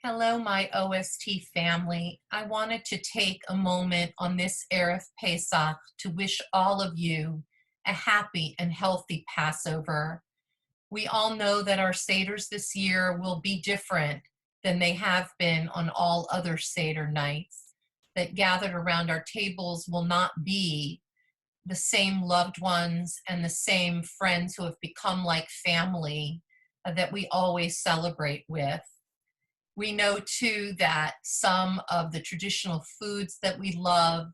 Hello, my OST family. I wanted to take a moment on this Erev Pesach to wish all of you a happy and healthy Passover. We all know that our Seders this year will be different than they have been on all other Seder nights, that gathered around our tables will not be the same loved ones and the same friends who have become like family that we always celebrate with. We know too that some of the traditional foods that we love,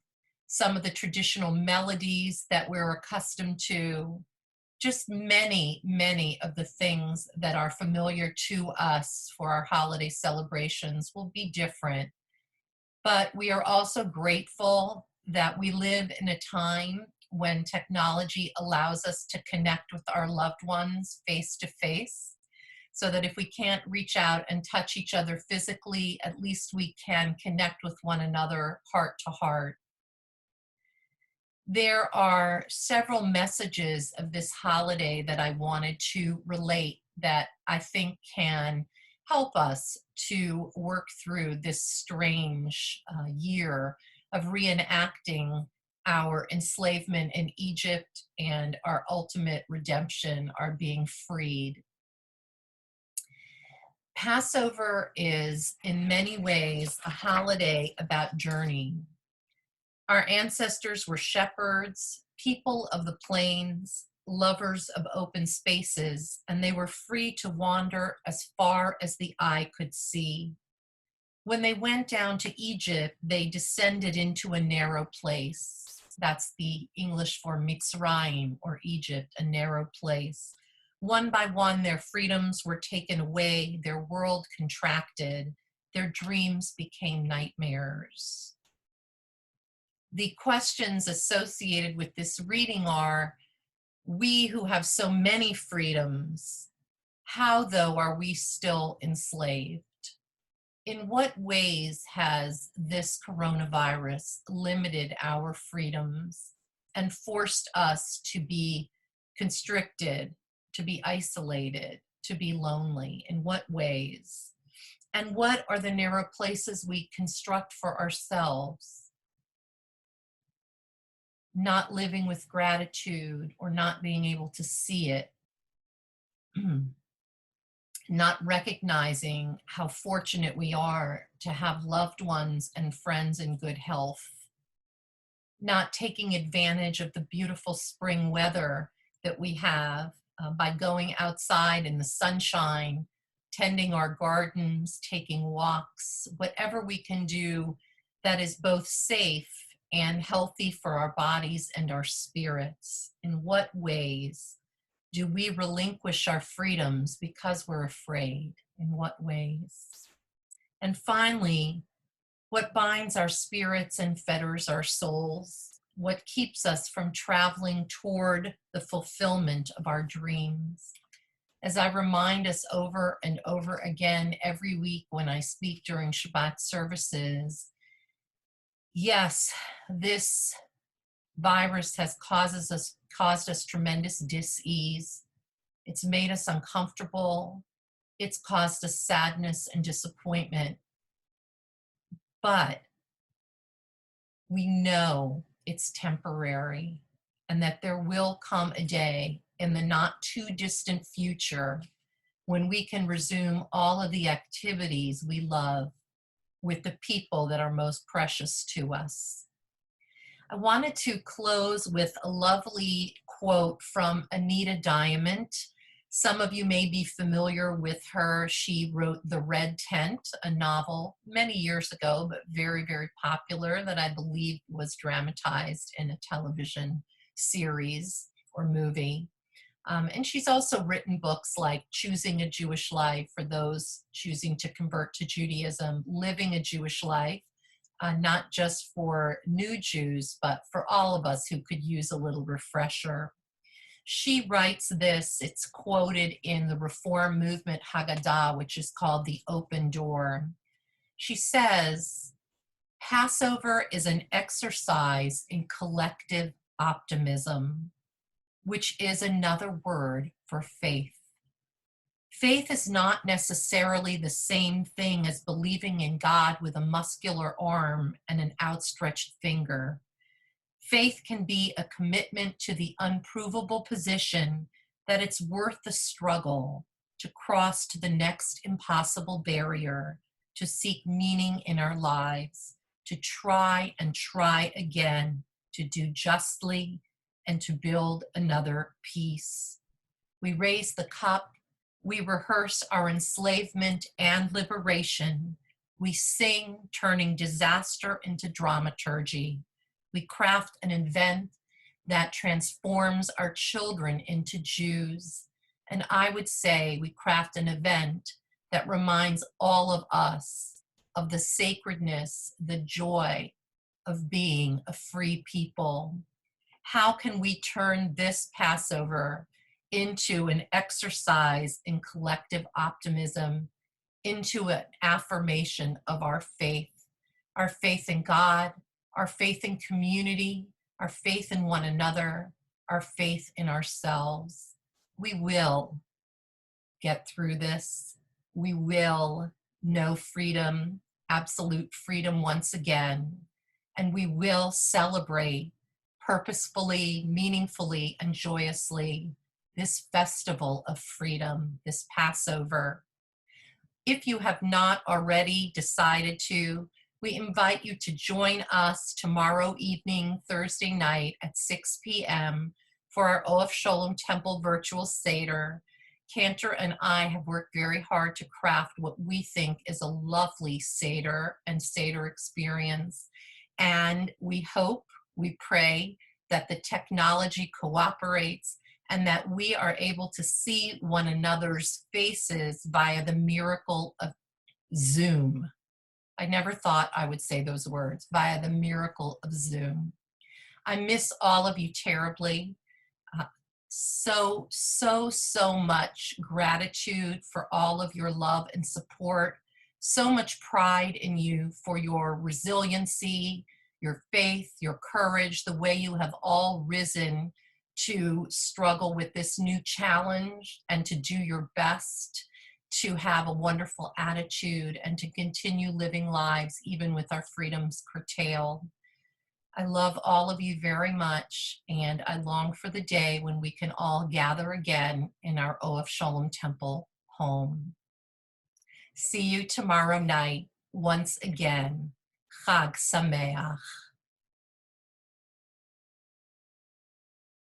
some of the traditional melodies that we're accustomed to, just many of the things that are familiar to us for our holiday celebrations will be different. But we are also grateful that we live in a time when technology allows us to connect with our loved ones face to face, so that if we can't reach out and touch each other physically, at least we can connect with one another heart to heart. There are several messages of this holiday that I wanted to relate that I think can help us to work through this strange year of reenacting our enslavement in Egypt and our ultimate redemption, our being freed. Passover is in many ways a holiday about journey. Our ancestors were shepherds, people of the plains, lovers of open spaces, and they were free to wander as far as the eye could see. When they went down to Egypt, they descended into a narrow place. That's the English for Mitzrayim, or Egypt, a narrow place. One by one, their freedoms were taken away, their world contracted, their dreams became nightmares. The questions associated with this reading are, we who have so many freedoms, how though are we still enslaved? In what ways has this coronavirus limited our freedoms and forced us to be constricted, to be isolated, to be lonely? In what ways? And what are the narrow places we construct for ourselves? Not living with gratitude or not being able to see it. Not recognizing how fortunate we are to have loved ones and friends in good health. Not taking advantage of the beautiful spring weather that we have by going outside in the sunshine, tending our gardens, taking walks, whatever we can do that is both safe and healthy for our bodies and our spirits. In what ways do we relinquish our freedoms because we're afraid? In what ways? And finally, what binds our spirits and fetters our souls? What keeps us from traveling toward the fulfillment of our dreams? As I remind us over and over again every week when I speak during Shabbat services, yes, this virus has caused us tremendous dis-ease. It's made us uncomfortable. It's caused us sadness and disappointment. But we know it's temporary and that there will come a day in the not too distant future when we can resume all of the activities we love with the people that are most precious to us. I wanted to close with a lovely quote from Anita Diamond. Some of you may be familiar with her. She wrote The Red Tent, a novel many years ago, but very popular, that I believe was dramatized in a television series or movie. And she's also written books like Choosing a Jewish Life for those choosing to convert to Judaism, Living a Jewish Life, not just for new Jews, but for all of us who could use a little refresher. She writes this, it's quoted in the Reform Movement Haggadah, which is called The Open Door. She says, Passover is an exercise in collective optimism, which is another word for faith. Faith is not necessarily the same thing as believing in God with a muscular arm and an outstretched finger. Faith can be a commitment to the unprovable position that it's worth the struggle to cross to the next impossible barrier, to seek meaning in our lives, to try and try again, to do justly, and to build another peace. We raise the cup, we rehearse our enslavement and liberation. We sing, turning disaster into dramaturgy. We craft an event that transforms our children into Jews. And I would say we craft an event that reminds all of us of the sacredness, the joy of being a free people. How can we turn this Passover into an exercise in collective optimism, into an affirmation of our faith in God, our faith in community, our faith in one another, our faith in ourselves? We will get through this. We will know freedom, absolute freedom once again, and we will celebrate purposefully, meaningfully, and joyously this festival of freedom, this Passover. If you have not already decided to, we invite you to join us tomorrow evening, Thursday night at 6 p.m. for our Ohef Sholom Temple Virtual Seder. Cantor and I have worked very hard to craft what we think is a lovely Seder and Seder experience. And we hope, we pray that the technology cooperates and that we are able to see one another's faces via the miracle of Zoom. I never thought I would say those words, via the miracle of Zoom. I miss all of you terribly. So much gratitude for all of your love and support. So much pride in you for your resiliency, your faith, your courage, the way you have all risen to struggle with this new challenge and to do your best to have a wonderful attitude and to continue living lives even with our freedoms curtailed. I love all of you very much, and I long for the day when we can all gather again in our Ohef Sholom Temple home. See you tomorrow night once again. Chag Sameach.